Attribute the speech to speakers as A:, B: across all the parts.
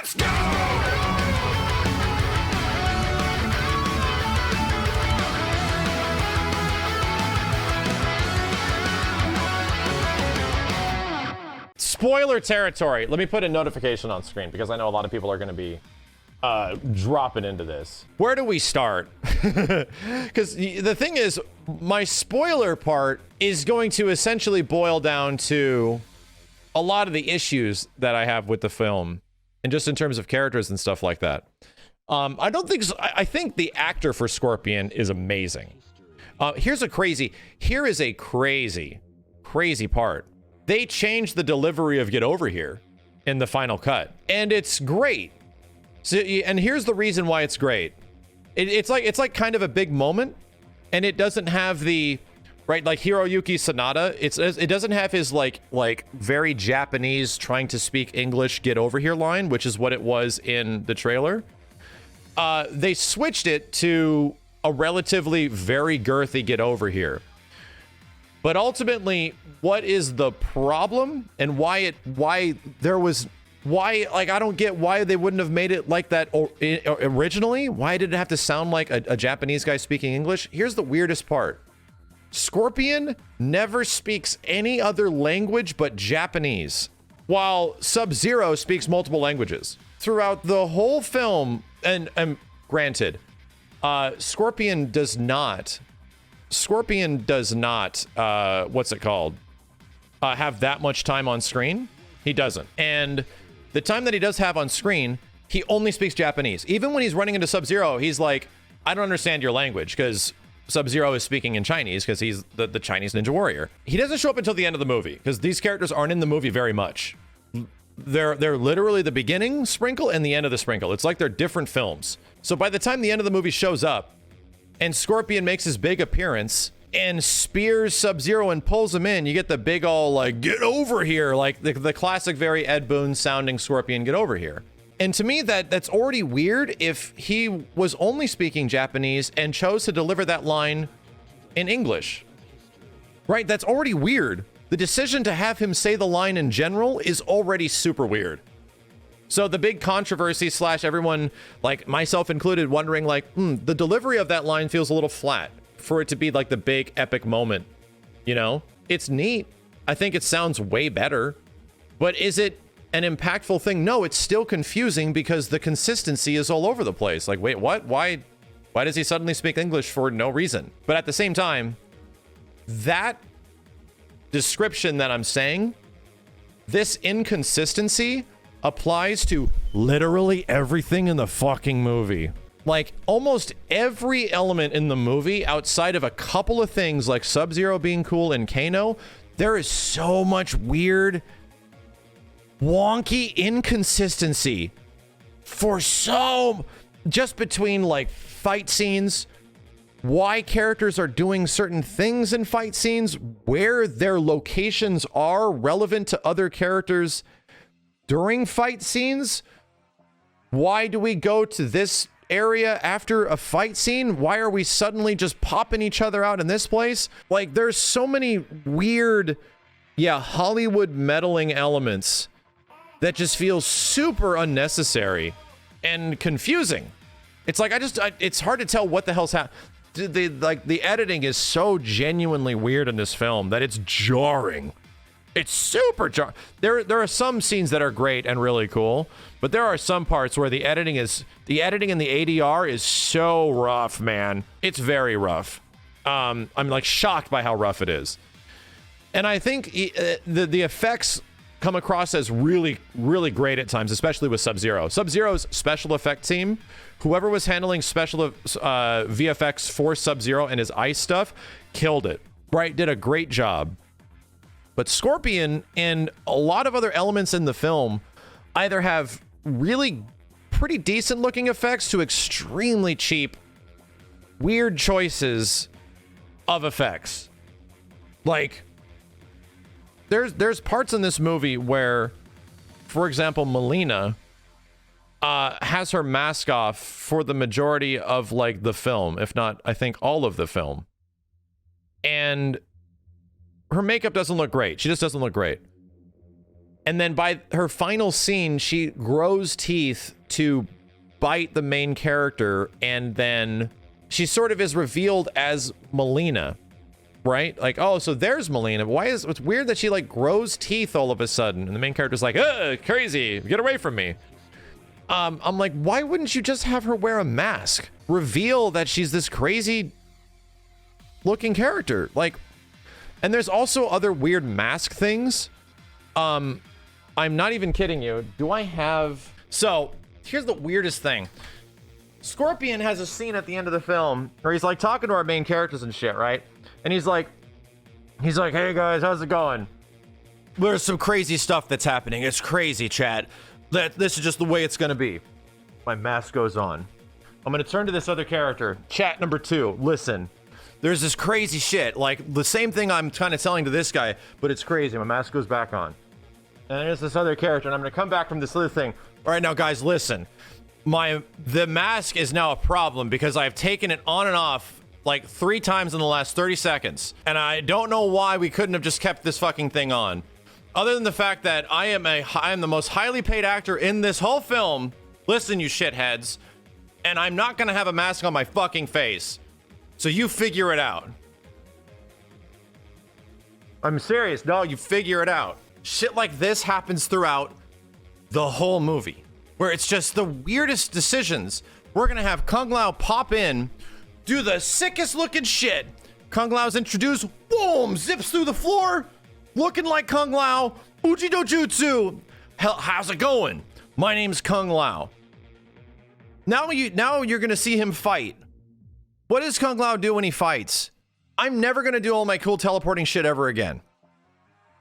A: Let's go!
B: Spoiler territory. Let me put a notification on screen because I know a lot of people are going to be dropping into this. Where do we start? Because the thing is, my spoiler part is going to essentially boil down to a lot of the issues that I have with the film, and just in terms of characters and stuff like that. I don't think so. I think the actor for Scorpion is amazing. Here is a crazy part. They changed the delivery of "Get Over Here" in the final cut, and it's great. So, and here's the reason why it's great. It's like kind of a big moment, and it doesn't have the right, like Hiroyuki Sanada. It doesn't have his like very Japanese trying to speak English "Get Over Here" line, which is what it was in the trailer. They switched it to a relatively very girthy "Get Over Here." But ultimately, what is the problem, and why I don't get why they wouldn't have made it like that originally. Why did it have to sound like a Japanese guy speaking English? Here's the weirdest part. Scorpion never speaks any other language but Japanese, while Sub-Zero speaks multiple languages. Throughout the whole film, and granted, Scorpion does not, what's it called? Have that much time on screen. He doesn't. And the time that he does have on screen, he only speaks Japanese. Even when he's running into Sub-Zero, he's like, I don't understand your language, because Sub-Zero is speaking in Chinese because he's the Chinese Ninja Warrior. He doesn't show up until the end of the movie because these characters aren't in the movie very much. They're literally the beginning sprinkle and the end of the sprinkle. It's like they're different films. So by the time the end of the movie shows up and Scorpion makes his big appearance and spears Sub-Zero and pulls him in, you get the big all like, "Get over here," like the classic, very Ed Boon sounding Scorpion "Get over here." And to me, that's already weird if he was only speaking Japanese and chose to deliver that line in English. Right? That's already weird. The decision to have him say the line in general is already super weird. So the big controversy / everyone, like myself included, wondering like, the delivery of that line feels a little flat for it to be like the big epic moment. You know, it's neat. I think it sounds way better, but is it an impactful thing? No, it's still confusing because the consistency is all over the place. Like, wait, what? Why does he suddenly speak English for no reason? But at the same time, that description that I'm saying, this inconsistency applies to literally everything in the fucking movie. Like, almost every element in the movie, outside of a couple of things like Sub-Zero being cool and Kano, there is so much weird, wonky inconsistency just between like fight scenes, why characters are doing certain things in fight scenes, where their locations are relevant to other characters during fight scenes. Why do we go to this area after a fight scene? Why are we suddenly just popping each other out in this place? Like, there's so many weird, Hollywood meddling elements that just feel super unnecessary and confusing. It's like, it's hard to tell what the hell's happening. The editing is so genuinely weird in this film that it's jarring. It's super jarring. There are some scenes that are great and really cool, but there are some parts where the editing in the ADR is so rough, man. It's very rough. I'm like shocked by how rough it is. And I think the effects come across as really, really great at times, especially with Sub-Zero. Sub-Zero's special effect team, whoever was handling special VFX for Sub-Zero and his ice stuff, killed it, right? Did a great job. But Scorpion and a lot of other elements in the film either have really pretty decent looking effects to extremely cheap, weird choices of effects. Like, there's parts in this movie where, for example, Melina has her mask off for the majority of like the film, if not, I think, all of the film. And her makeup doesn't look great. She just doesn't look great. And then by her final scene, she grows teeth to bite the main character, and then she sort of is revealed as Melina, right? Like, oh, so there's Melina. It's weird that she like grows teeth all of a sudden, and the main character's like, crazy, get away from me. I'm like, why wouldn't you just have her wear a mask? Reveal that she's this crazy looking character. Like, and there's also other weird mask things. I'm not even kidding you. Do I have... So, here's the weirdest thing. Scorpion has a scene at the end of the film where he's like talking to our main characters and shit, right? And he's like, hey guys, how's it going? There's some crazy stuff that's happening. It's crazy, chat. This is just the way it's gonna be. My mask goes on. I'm gonna turn to this other character. Chat number 2, listen. There's this crazy shit, like the same thing I'm kind of telling to this guy, but it's crazy. My mask goes back on. And there's this other character, and I'm gonna come back from this other thing. All right, now guys, listen. The mask is now a problem because I've taken it on and off like 3 times in the last 30 seconds. And I don't know why we couldn't have just kept this fucking thing on. Other than the fact that I am the most highly paid actor in this whole film. Listen, you shitheads. And I'm not gonna have a mask on my fucking face. So you figure it out. I'm serious. No, you figure it out. Shit like this happens throughout the whole movie, where it's just the weirdest decisions. We're gonna have Kung Lao pop in, do the sickest looking shit. Kung Lao's introduced, boom, zips through the floor, looking like Kung Lao, Uchi no Jutsu. Hell, how's it going? My name's Kung Lao. Now you're gonna see him fight. What does Kung Lao do when he fights? I'm never gonna do all my cool teleporting shit ever again.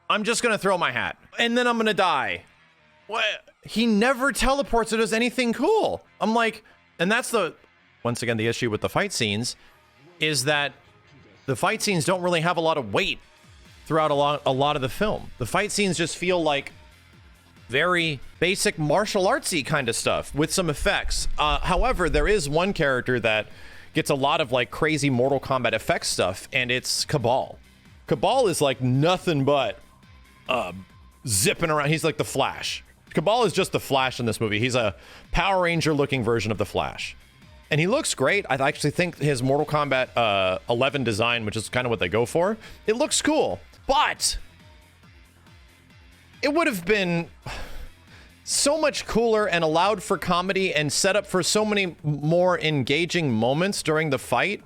B: I'm just gonna throw my hat, and then I'm gonna die. What? He never teleports or does anything cool. I'm like, and that's once again, the issue with the fight scenes is that the fight scenes don't really have a lot of weight throughout a lot of the film. The fight scenes just feel like very basic martial artsy kind of stuff with some effects. However, there is one character that gets a lot of like crazy Mortal Kombat effects stuff, and it's Cabal. Cabal is like nothing but zipping around. He's like the Flash. Cabal is just the Flash in this movie. He's a Power Ranger looking version of the Flash. And he looks great. I actually think his Mortal Kombat 11 design, which is kind of what they go for, it looks cool. But it would have been so much cooler and allowed for comedy and set up for so many more engaging moments during the fight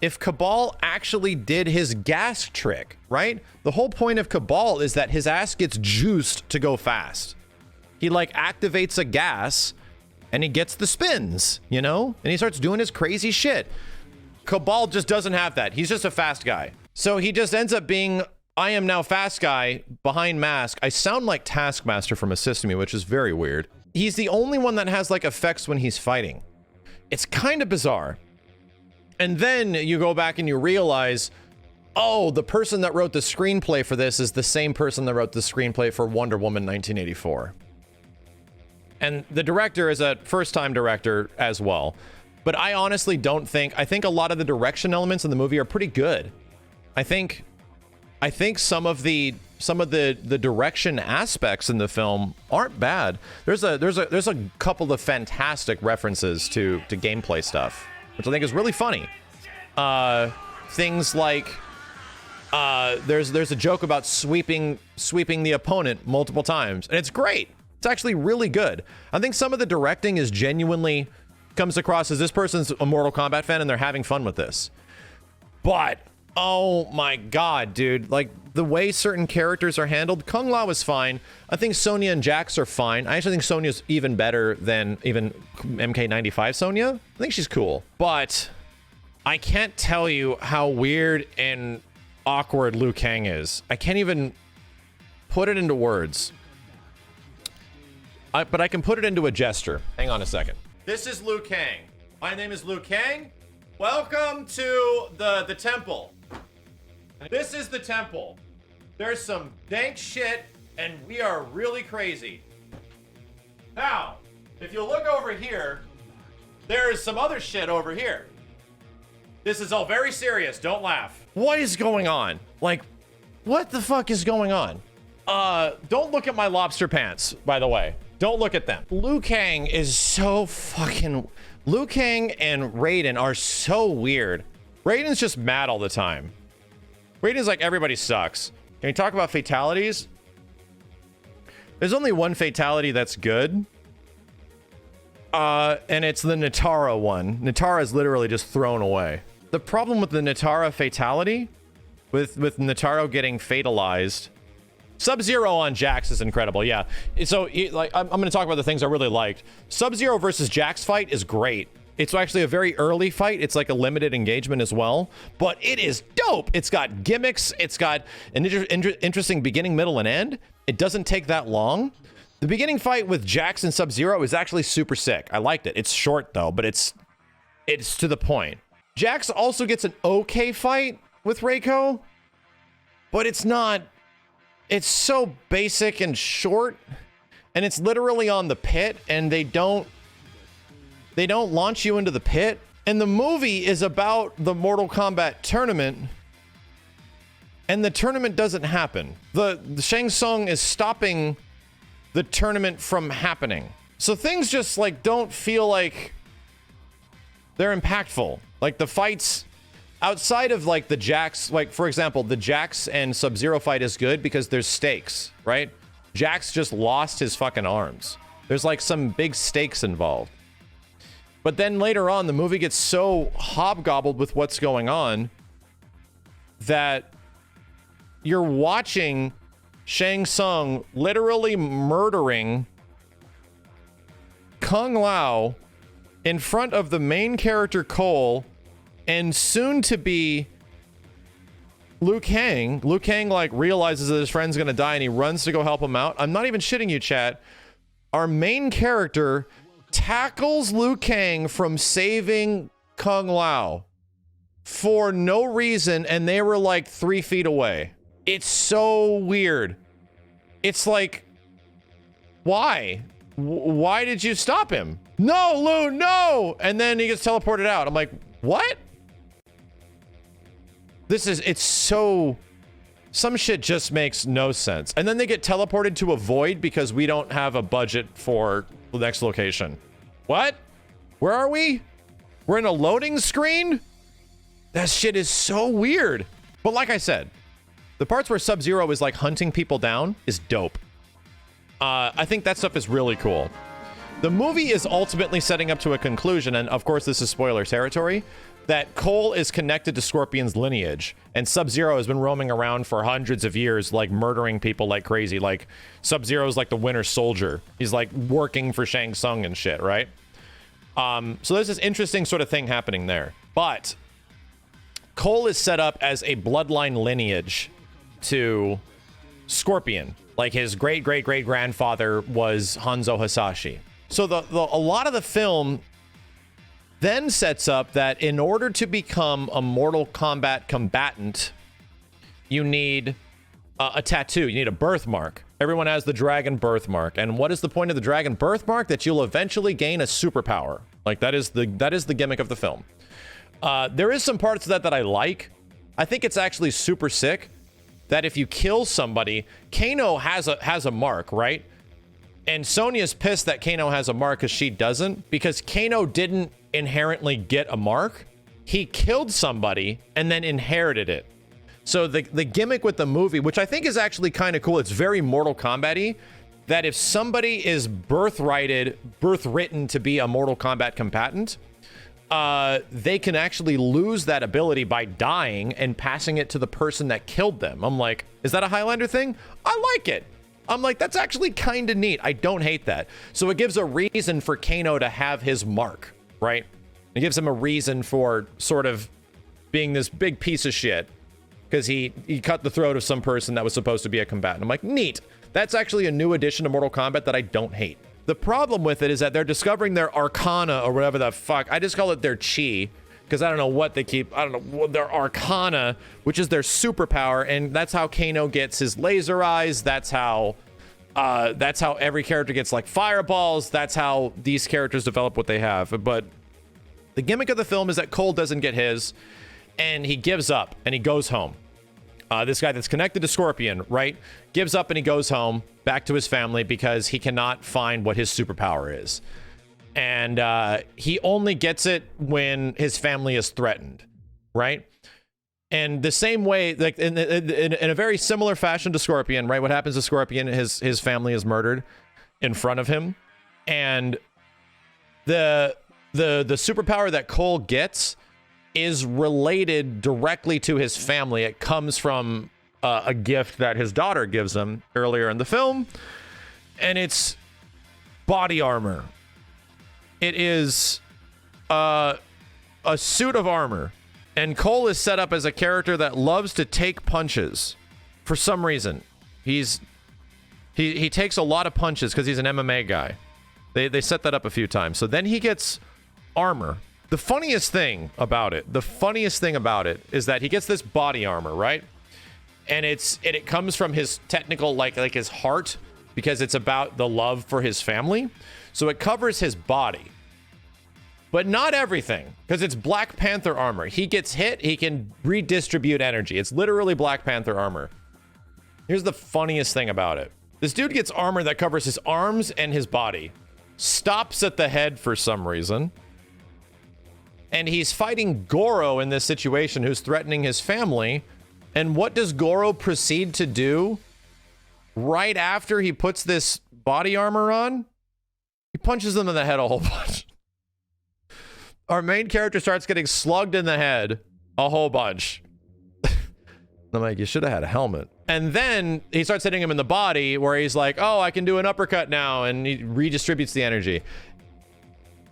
B: if Cabal actually did his gas trick, right? The whole point of Cabal is that his ass gets juiced to go fast. He like activates a gas and he gets the spins, you know? And he starts doing his crazy shit. Cabal just doesn't have that. He's just a fast guy. So he just ends up being, I am now fast guy behind mask. I sound like Taskmaster from Assist Me, which is very weird. He's the only one that has like effects when he's fighting. It's kind of bizarre. And then you go back and you realize, oh, the person that wrote the screenplay for this is the same person that wrote the screenplay for Wonder Woman 1984. And the director is a first-time director as well. But I honestly don't think, I think a lot of the direction elements in the movie are pretty good. I think some of the direction aspects in the film aren't bad. There's a couple of fantastic references to gameplay stuff, which I think is really funny. Things like there's a joke about sweeping the opponent multiple times, and it's great. It's actually really good. I think some of the directing is genuinely comes across as this person's a Mortal Kombat fan and they're having fun with this. But oh my god, dude, like the way certain characters are handled, Kung Lao is fine. I think Sonya and Jax are fine. I actually think Sonya's even better than even MK95 Sonya. I think she's cool. But I can't tell you how weird and awkward Liu Kang is. I can't even put it into words. But I can put it into a gesture. Hang on a second. This is Liu Kang. My name is Liu Kang. Welcome to the temple. This is the temple. There's some dank shit, and we are really crazy. Now, if you look over here, there is some other shit over here. This is all very serious. Don't laugh. What is going on? Like, what the fuck is going on? Don't look at my lobster pants, by the way. Don't look at them. Liu Kang is so fucking... Liu Kang and Raiden are so weird. Raiden's just mad all the time. Raiden's like, everybody sucks. Can you talk about fatalities? There's only one fatality that's good. And it's the Natara one. Natara is literally just thrown away. The problem with the Natara fatality, with Nataro getting fatalized... Sub-Zero on Jax is incredible, yeah. So, like, I'm going to talk about the things I really liked. Sub-Zero versus Jax fight is great. It's actually a very early fight. It's like a limited engagement as well. But it is dope. It's got gimmicks. It's got an interesting beginning, middle, and end. It doesn't take that long. The beginning fight with Jax and Sub-Zero is actually super sick. I liked it. It's short, though, but it's to the point. Jax also gets an okay fight with Reiko, but it's not... It's so basic and short, and it's literally on the pit, and they don't launch you into the pit. And the movie is about the Mortal Kombat tournament, and the tournament doesn't happen. The Shang Tsung is stopping the tournament from happening. So things just like don't feel like they're impactful. Like the fights outside of like the Jax, like for example, the Jax and Sub-Zero fight is good because there's stakes, right? Jax just lost his fucking arms. There's like some big stakes involved. But then later on, the movie gets so hobgobbled with what's going on that you're watching Shang Tsung literally murdering Kung Lao in front of the main character Cole and soon to be Liu Kang. Liu Kang like realizes that his friend's gonna die and he runs to go help him out. I'm not even shitting you, chat. Our main character tackles Liu Kang from saving Kung Lao for no reason, and they were like 3 feet away. It's so weird. It's like, why? Why did you stop him? No, Liu, no! And then he gets teleported out. I'm like, what? It's so... Some shit just makes no sense. And then they get teleported to a void because we don't have a budget for the next location. What? Where are we? We're in a loading screen? That shit is so weird. But like I said, the parts where Sub-Zero is like hunting people down is dope. I think that stuff is really cool. The movie is ultimately setting up to a conclusion, and of course this is spoiler territory, that Cole is connected to Scorpion's lineage, and Sub-Zero has been roaming around for hundreds of years, like murdering people like crazy. Like Sub-Zero's like the Winter Soldier. He's like working for Shang Tsung and shit, right? So there's this interesting sort of thing happening there. But Cole is set up as a bloodline lineage to Scorpion. Like his great-great-great-grandfather was Hanzo Hasashi. So a lot of the film then sets up that in order to become a Mortal Kombat combatant, you need a tattoo. You need a birthmark. Everyone has the dragon birthmark. And what is the point of the dragon birthmark? That you'll eventually gain a superpower. Like that is the gimmick of the film. There is some parts of that I like. I think it's actually super sick that if you kill somebody, Kano has a mark, right? And Sonya's pissed that Kano has a mark because she doesn't, because Kano didn't inherently get a mark. He killed somebody and then inherited it. So the gimmick with the movie, which I think is actually kind of cool, it's very Mortal Kombat-y, that if somebody is birthwritten to be a Mortal Kombat combatant, they can actually lose that ability by dying and passing it to the person that killed them. I'm like, is that a Highlander thing? I like it. I'm like, that's actually kind of neat. I don't hate that. So it gives a reason for Kano to have his mark, right? It gives him a reason for sort of being this big piece of shit because he cut the throat of some person that was supposed to be a combatant. I'm like, neat. That's actually a new addition to Mortal Kombat that I don't hate. The problem with it is that they're discovering their arcana or whatever the fuck. I just call it their chi because I don't know what they keep. I don't know, their arcana, which is their superpower. And that's how Kano gets his laser eyes. That's how every character gets like fireballs. That's how these characters develop what they have. But the gimmick of the film is that Cole doesn't get his and he gives up and he goes home. this guy that's connected to Scorpion, right, gives up and he goes home back to his family because he cannot find what his superpower is. And he only gets it when his family is threatened, right? And the same way, like in a very similar fashion to Scorpion, right? What happens to Scorpion? His family is murdered in front of him, and the superpower that Cole gets is related directly to his family. It comes from a gift that his daughter gives him earlier in the film, and it's body armor. It is a suit of armor, and Cole is set up as a character that loves to take punches for some reason. He takes a lot of punches because he's an MMA guy. They set that up a few times. So then he gets armor. The funniest thing about it is that he gets this body armor, right? And it comes from his technical, like his heart, because it's about the love for his family. So it covers his body, but not everything, because it's Black Panther armor. He gets hit, he can redistribute energy. It's literally Black Panther armor. Here's the funniest thing about it. This dude gets armor that covers his arms and his body, stops at the head for some reason, and he's fighting Goro in this situation, who's threatening his family. And what does Goro proceed to do right after he puts this body armor on? He punches them in the head a whole bunch. Our main character starts getting slugged in the head a whole bunch. I'm like, you should have had a helmet. And then he starts hitting him in the body, where he's like, oh, I can do an uppercut now, and he redistributes the energy.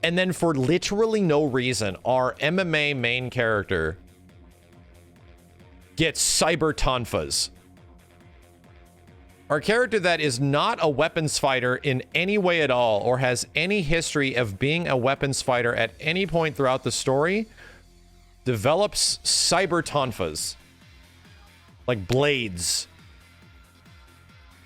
B: And then for literally no reason, our MMA main character gets cyber tonfas. Our character that is not a weapons fighter in any way at all, or has any history of being a weapons fighter at any point throughout the story, develops cyber tonfas. Like blades.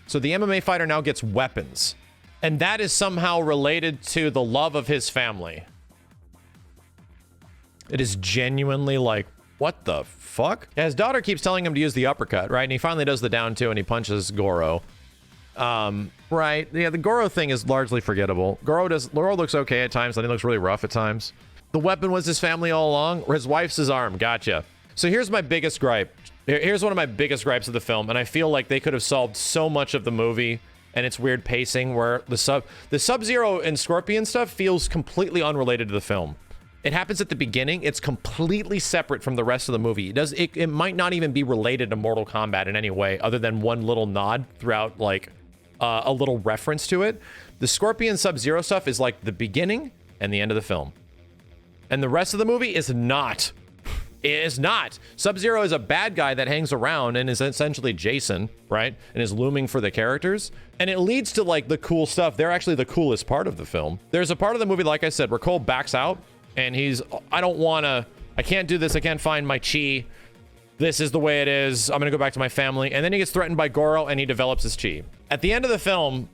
B: So the MMA fighter now gets weapons. And that is somehow related to the love of his family. It is genuinely like, what the fuck? Yeah, his daughter keeps telling him to use the uppercut, right? And he finally does the down two and he punches Goro. Right. Yeah, the Goro thing is largely forgettable. Goro looks okay at times, then he looks really rough at times. The weapon was his family all along, or his wife's his arm. Gotcha. So here's my biggest gripe. Here's one of my biggest gripes of the film, and I feel like they could have solved so much of the movie and its weird pacing, where the Sub-Zero and Scorpion stuff feels completely unrelated to the film. It happens at the beginning. It's completely separate from the rest of the movie. It might not even be related to Mortal Kombat in any way, other than one little nod throughout, like a little reference to it. The Scorpion Sub-Zero stuff is like the beginning and the end of the film, and the rest of the movie is not. It is not. Sub-Zero is a bad guy that hangs around and is essentially Jason, right? And is looming for the characters. And it leads to like the cool stuff. They're actually the coolest part of the film. There's a part of the movie, like I said, where Cole backs out and I can't do this. I can't find my chi. This is the way it is. I'm going to go back to my family. And then he gets threatened by Goro and he develops his chi. At the end of the film,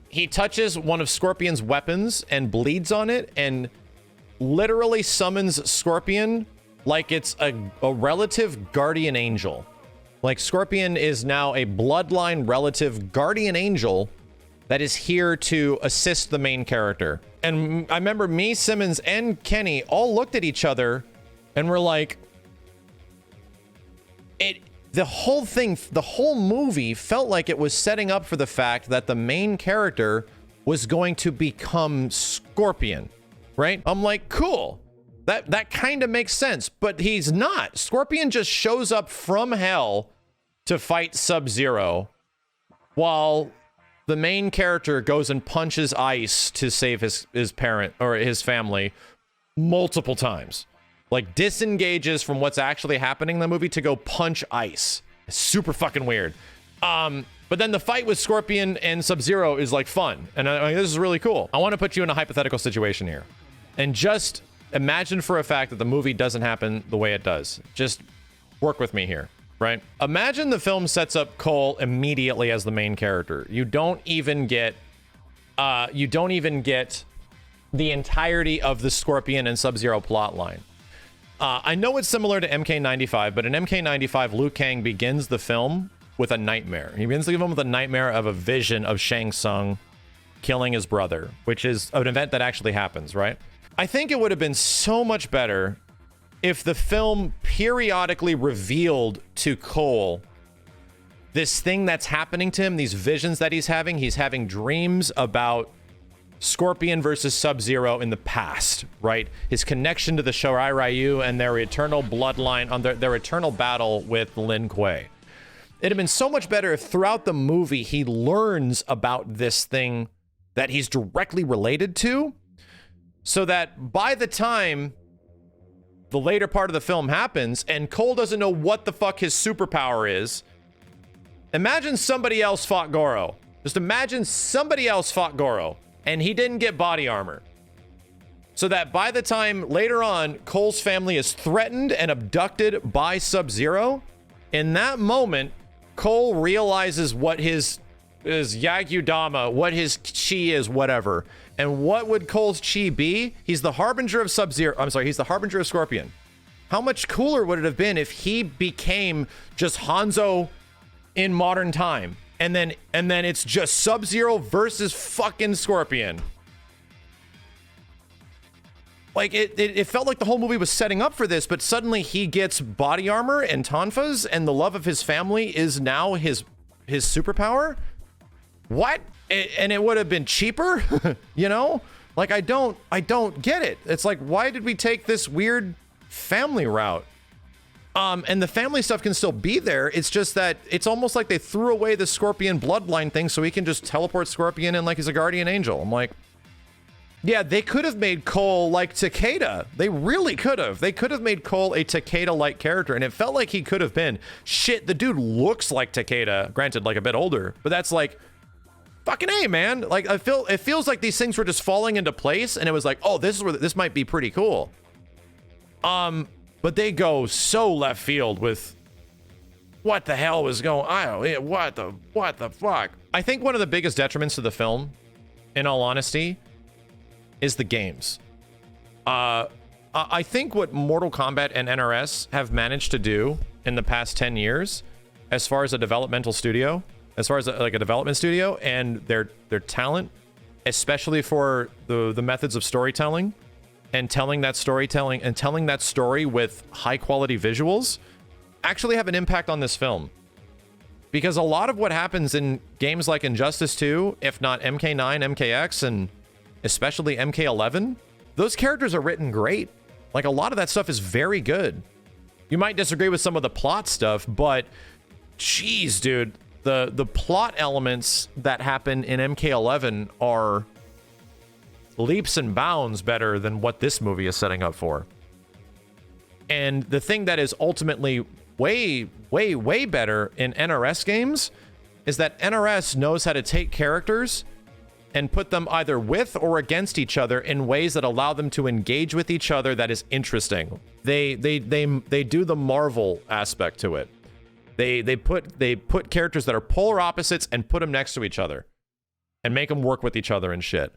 B: he touches one of Scorpion's weapons and bleeds on it and literally summons Scorpion like it's a relative guardian angel. Like Scorpion is now a bloodline relative guardian angel that is here to assist the main character. And I remember me, Simmons, and Kenny all looked at each other and were like, the whole movie felt like it was setting up for the fact that the main character was going to become Scorpion, right? I'm like, cool. That kind of makes sense, but he's not. Scorpion just shows up from hell to fight Sub-Zero, while the main character goes and punches ice to save his parent or his family multiple times. Like disengages from what's actually happening in the movie to go punch ice. It's super fucking weird. But then the fight with Scorpion and Sub-Zero is like fun, and this is really cool. I want to put you in a hypothetical situation here, and just imagine for a fact that the movie doesn't happen the way it does. Just work with me here, right? Imagine the film sets up Cole immediately as the main character. You don't even get the entirety of the Scorpion and Sub-Zero plot line. I know it's similar to MK95, but in MK95, Liu Kang begins the film with a nightmare. He begins the film with a nightmare of a vision of Shang Tsung killing his brother, which is an event that actually happens, right? I think it would have been so much better if the film periodically revealed to Cole this thing that's happening to him, these visions that he's having. He's having dreams about Scorpion versus Sub-Zero in the past, right? His connection to the Shirai Ryu and their eternal bloodline on their eternal battle with Lin Kuei. It'd have been so much better if throughout the movie he learns about this thing that he's directly related to, so that by the time the later part of the film happens and Cole doesn't know what the fuck his superpower is, imagine somebody else fought Goro. Just imagine somebody else fought Goro and he didn't get body armor. So that by the time later on Cole's family is threatened and abducted by Sub-Zero, in that moment, Cole realizes what his Yagyu-dama, what his chi is, whatever. And what would Cole's chi be? He's the harbinger of Sub-Zero. I'm sorry, he's the harbinger of Scorpion. How much cooler would it have been if he became just Hanzo in modern time? And then it's just Sub-Zero versus fucking Scorpion. Like, it felt like the whole movie was setting up for this, but suddenly he gets body armor and tonfas, and the love of his family is now his superpower? What? And it would have been cheaper? You know? Like, I don't get it. It's like, why did we take this weird family route? And the family stuff can still be there. It's just that it's almost like they threw away the Scorpion bloodline thing so he can just teleport Scorpion in like he's a guardian angel. I'm like, yeah, they could have made Cole like Takeda. They really could have. They could have made Cole a Takeda-like character, and it felt like he could have been. Shit, the dude looks like Takeda, granted, like a bit older, but that's like, fucking A, man. Like, it feels like these things were just falling into place, and it was like, oh, this is where this might be pretty cool. But they go so left field with what the hell was going on? What the fuck? I think one of the biggest detriments to the film, in all honesty, is the games. I think what Mortal Kombat and NRS have managed to do in the past 10 years, as far as a developmental studio, as far as like a development studio, and their talent, especially for the methods of storytelling and telling that story with high quality visuals, actually have an impact on this film. Because a lot of what happens in games like Injustice 2, if not MK9, MKX, and especially MK11, those characters are written great. Like, a lot of that stuff is very good. You might disagree with some of the plot stuff, but geez, dude, the plot elements that happen in MK11 are leaps and bounds better than what this movie is setting up for. And the thing that is ultimately way, way, way better in NRS games is that NRS knows how to take characters and put them either with or against each other in ways that allow them to engage with each other that is interesting. They do the Marvel aspect to it. They put characters that are polar opposites and put them next to each other and make them work with each other and shit.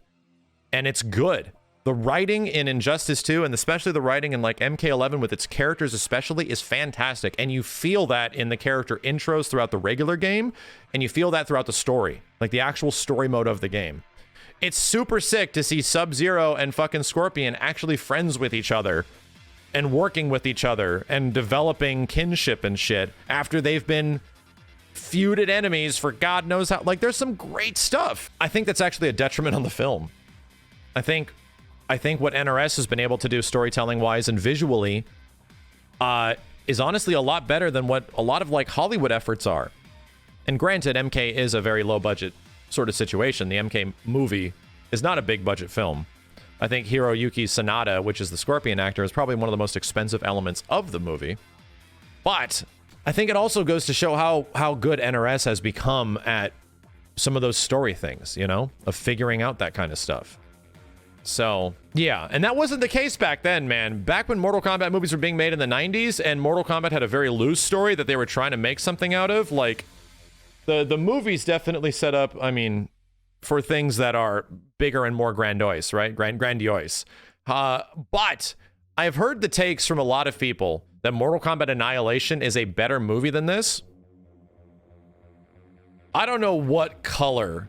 B: And it's good. The writing in Injustice 2, and especially the writing in like MK11 with its characters especially, is fantastic. And you feel that in the character intros throughout the regular game, and you feel that throughout the story, like the actual story mode of the game. It's super sick to see Sub-Zero and fucking Scorpion actually friends with each other and working with each other and developing kinship and shit after they've been feuded enemies for God knows how. Like, there's some great stuff. I think that's actually a detriment on the film. I think what NRS has been able to do storytelling-wise and visually is honestly a lot better than what a lot of like Hollywood efforts are. And granted, MK is a very low-budget sort of situation. The MK movie is not a big-budget film. I think Hiroyuki Sanada, which is the Scorpion actor, is probably one of the most expensive elements of the movie. But I think it also goes to show how good NRS has become at some of those story things, you know, of figuring out that kind of stuff. So, yeah, and that wasn't the case back then, man. Back when Mortal Kombat movies were being made in the 90s and Mortal Kombat had a very loose story that they were trying to make something out of, like, the movies definitely set up, I mean, for things that are bigger and more grandiose, right? Grandiose. But I've heard the takes from a lot of people that Mortal Kombat Annihilation is a better movie than this. I don't know what color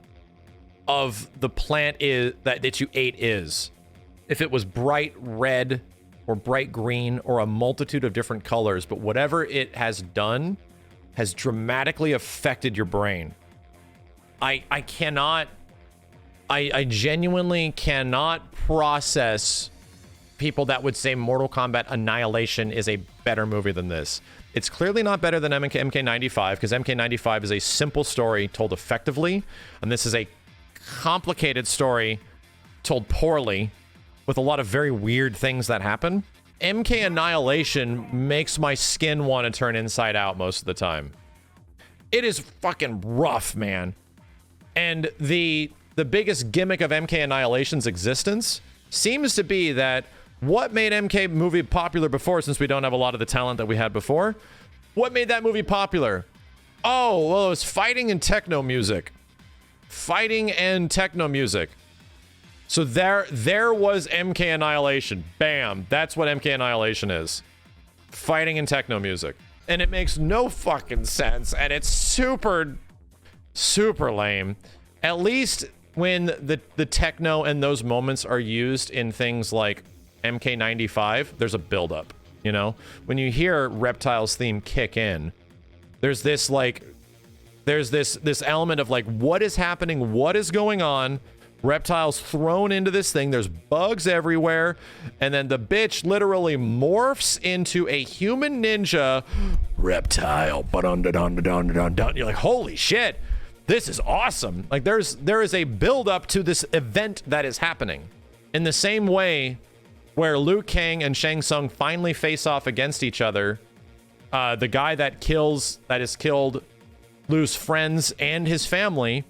B: of the plant is that you ate is. If it was bright red or bright green or a multitude of different colors, but whatever it has done has dramatically affected your brain. I genuinely cannot process people that would say Mortal Kombat Annihilation is a better movie than this. It's clearly not better than MK95 because MK95 is a simple story told effectively, and this is a complicated story told poorly with a lot of very weird things that happen. MK Annihilation makes my skin want to turn inside out most of the time. It is fucking rough, man. And the biggest gimmick of MK Annihilation's existence seems to be that what made MK movie popular before, since we don't have a lot of the talent that we had before, what made that movie popular? Oh, well, it was fighting and techno music. Fighting and techno music. So there was MK Annihilation. Bam. That's what MK Annihilation is. Fighting and techno music. And it makes no fucking sense. And it's super, super lame. At least when the techno and those moments are used in things like MK95, there's a buildup, you know? When you hear Reptile's theme kick in, there's this element of like, what is happening? What is going on? Reptile's thrown into this thing. There's bugs everywhere. And then the bitch literally morphs into a human ninja. Reptile. You're like, holy shit. This is awesome. Like there is a build up to this event that is happening. In the same way where Liu Kang and Shang Tsung finally face off against each other. The guy that has killed Liu's friends and his family.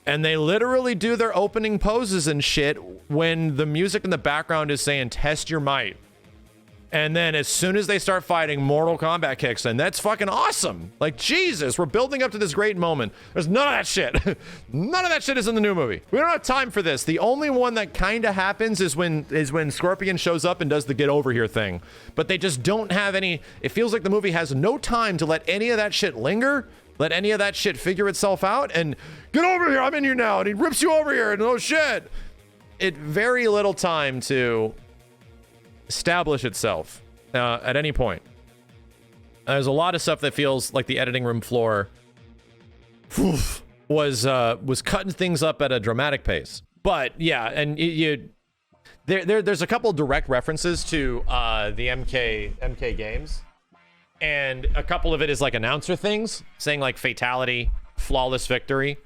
B: And they literally do their opening poses and shit when the music in the background is saying, test your might. And then as soon as they start fighting, Mortal Kombat kicks in. That's fucking awesome. Like, Jesus, we're building up to this great moment. There's none of that shit. None of that shit is in the new movie. We don't have time for this. The only one that kind of happens is when Scorpion shows up and does the get over here thing. But they just don't have any... It feels like the movie has no time to let any of that shit linger. Let any of that shit figure itself out and get over here. I'm in here now. And he rips you over here and oh shit. It very little time to establish itself at any point. There's a lot of stuff that feels like the editing room floor was cutting things up at a dramatic pace. But yeah, and there's a couple direct references to the MK games. And a couple of it is like announcer things, saying like fatality, flawless victory,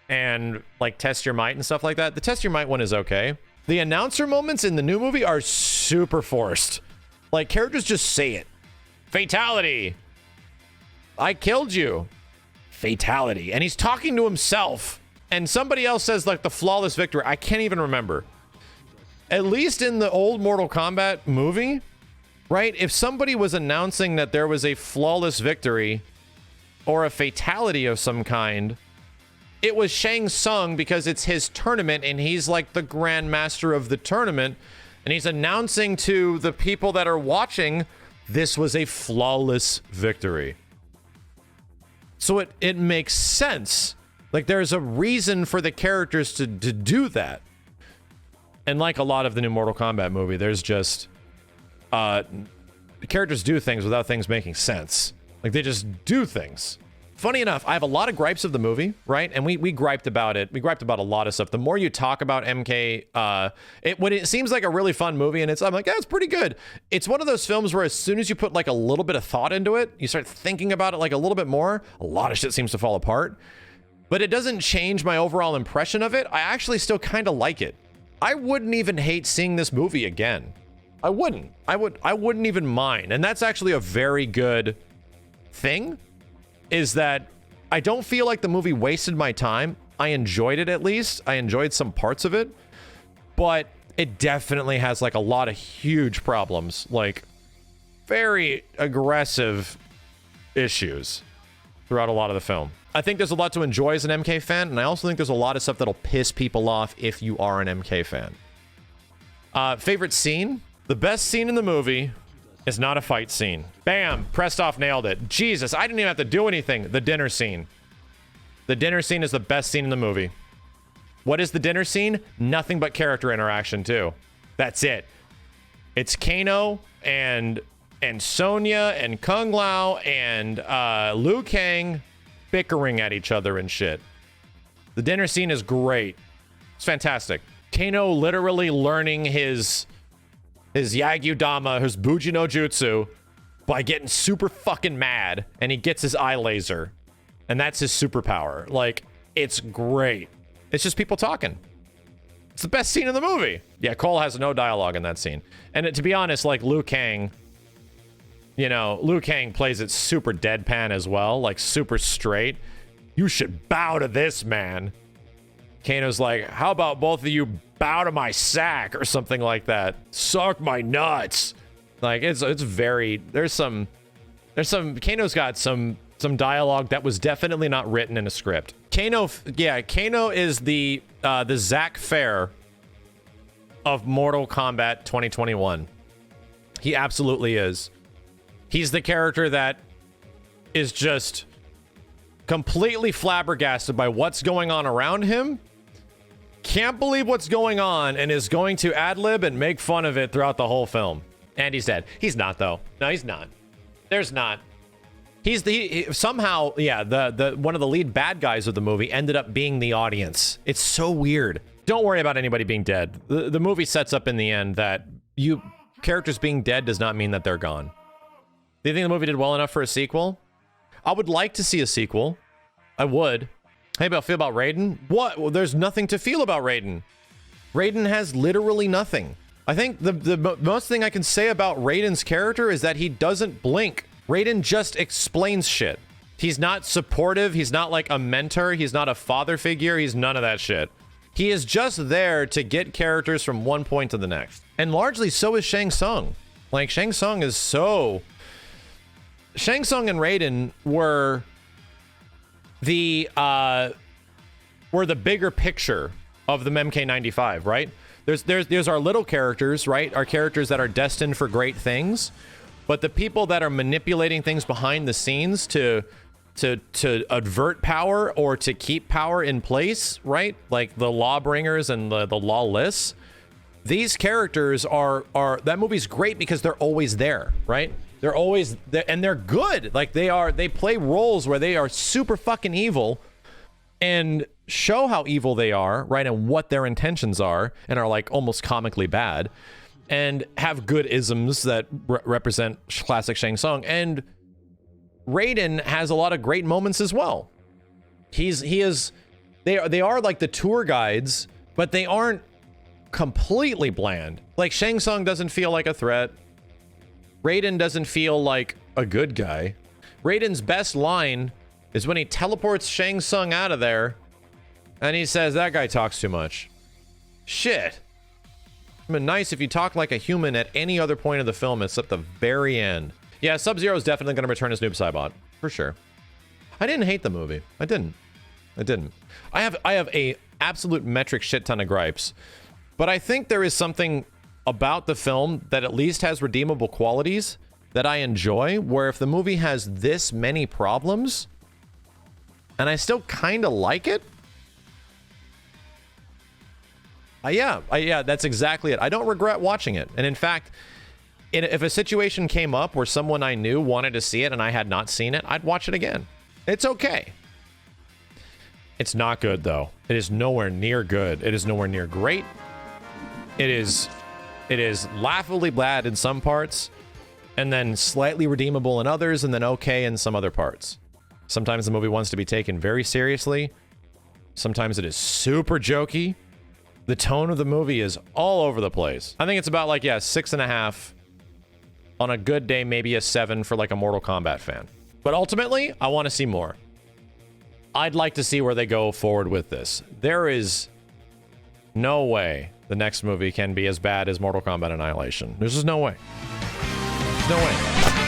B: and like test your might and stuff like that. The test your might one is okay. The announcer moments in the new movie are super forced. Like characters just say it. Fatality. I killed you. Fatality. And he's talking to himself. And somebody else says like the flawless victory. I can't even remember. At least in the old Mortal Kombat movie, right? If somebody was announcing that there was a flawless victory or a fatality of some kind, it was Shang Tsung because it's his tournament and he's like the grand master of the tournament. And he's announcing to the people that are watching, this was a flawless victory. So it makes sense. Like there's a reason for the characters to do that. And like a lot of the new Mortal Kombat movie, there's just... the characters do things without things making sense. Like, they just do things. Funny enough, I have a lot of gripes of the movie, right? And we griped about it. We griped about a lot of stuff. The more you talk about MK, when it seems like a really fun movie, and I'm like, yeah, it's pretty good. It's one of those films where as soon as you put like a little bit of thought into it, you start thinking about it like a little bit more, a lot of shit seems to fall apart. But it doesn't change my overall impression of it. I actually still kind of like it. I wouldn't even hate seeing this movie again. I wouldn't. I wouldn't even mind. And that's actually a very good thing, is that I don't feel like the movie wasted my time. I enjoyed it at least. I enjoyed some parts of it. But it definitely has like a lot of huge problems. Like very aggressive issues throughout a lot of the film. I think there's a lot to enjoy as an MK fan. And I also think there's a lot of stuff that'll piss people off if you are an MK fan. Favorite scene? The best scene in the movie is not a fight scene. Bam, pressed off, nailed it. Jesus, I didn't even have to do anything. The dinner scene. The dinner scene is the best scene in the movie. What is the dinner scene? Nothing but character interaction, too. That's it. It's Kano and Sonya and Kung Lao and Liu Kang bickering at each other and shit. The dinner scene is great. It's fantastic. Kano literally learning his Yagyu-dama, his Buji no Jutsu, by getting super fucking mad, and he gets his eye laser. And that's his superpower. Like, it's great. It's just people talking. It's the best scene in the movie. Yeah, Cole has no dialogue in that scene. And to be honest, like, Liu Kang, you know, Liu Kang plays it super deadpan as well, like super straight. You should bow to this, man. Kano's like, how about both of you bow to my sack or something like that? Suck my nuts. Like, it's very, there's some, Kano's got some dialogue that was definitely not written in a script. Kano is the Zack Fair of Mortal Kombat 2021. He absolutely is. He's the character that is just completely flabbergasted by what's going on around him, can't believe what's going on, and is going to ad-lib and make fun of it throughout the whole film. And he's dead. He's not, though. No, he's not. There's not. Somehow, yeah, the one of the lead bad guys of the movie ended up being the audience. It's so weird. Don't worry about anybody being dead. The movie sets up in the end that characters being dead does not mean that they're gone. Do you think the movie did well enough for a sequel? I would like to see a sequel. I would. How about feel about Raiden? What? Well, there's nothing to feel about Raiden. Raiden has literally nothing. I think the most thing I can say about Raiden's character is that he doesn't blink. Raiden just explains shit. He's not supportive. He's not like a mentor. He's not a father figure. He's none of that shit. He is just there to get characters from one point to the next. And largely so is Shang Tsung. Like, Shang Tsung is so... Shang Tsung and Raiden were the bigger picture of the MK95, right? There's our little characters, right? Our characters that are destined for great things. But the people that are manipulating things behind the scenes to avert power or to keep power in place, right? Like the lawbringers and the lawless. These characters are that movie's great because they're always there, right? They're always there, and they're good. Like they play roles where they are super fucking evil and show how evil they are, right? And what their intentions are, and are like almost comically bad. And have good isms that represent classic Shang Tsung. And Raiden has a lot of great moments as well. They are like the tour guides, but they aren't completely bland. Like, Shang Tsung doesn't feel like a threat. Raiden doesn't feel like a good guy. Raiden's best line is when he teleports Shang Tsung out of there and he says, that guy talks too much. Shit. It'd been nice if you talked like a human at any other point of the film except the very end. Yeah, Sub-Zero is definitely going to return as Noob Saibot, for sure. I didn't hate the movie. I didn't. I have a absolute metric shit ton of gripes, but I think there is something about the film that at least has redeemable qualities that I enjoy, where if the movie has this many problems and I still kind of like it, yeah, that's exactly it. I don't regret watching it. And in fact, if a situation came up where someone I knew wanted to see it and I had not seen it, I'd watch it again. It's okay. It's not good, though. It is nowhere near good. It is nowhere near great. It is laughably bad in some parts, and then slightly redeemable in others, and then okay in some other parts. Sometimes the movie wants to be taken very seriously. Sometimes it is super jokey. The tone of the movie is all over the place. I think it's about like, yeah, 6.5. On a good day, maybe a 7 for like a Mortal Kombat fan. But ultimately, I want to see more. I'd like to see where they go forward with this. There is no way the next movie can be as bad as Mortal Kombat Annihilation. There's just no way. There's no way.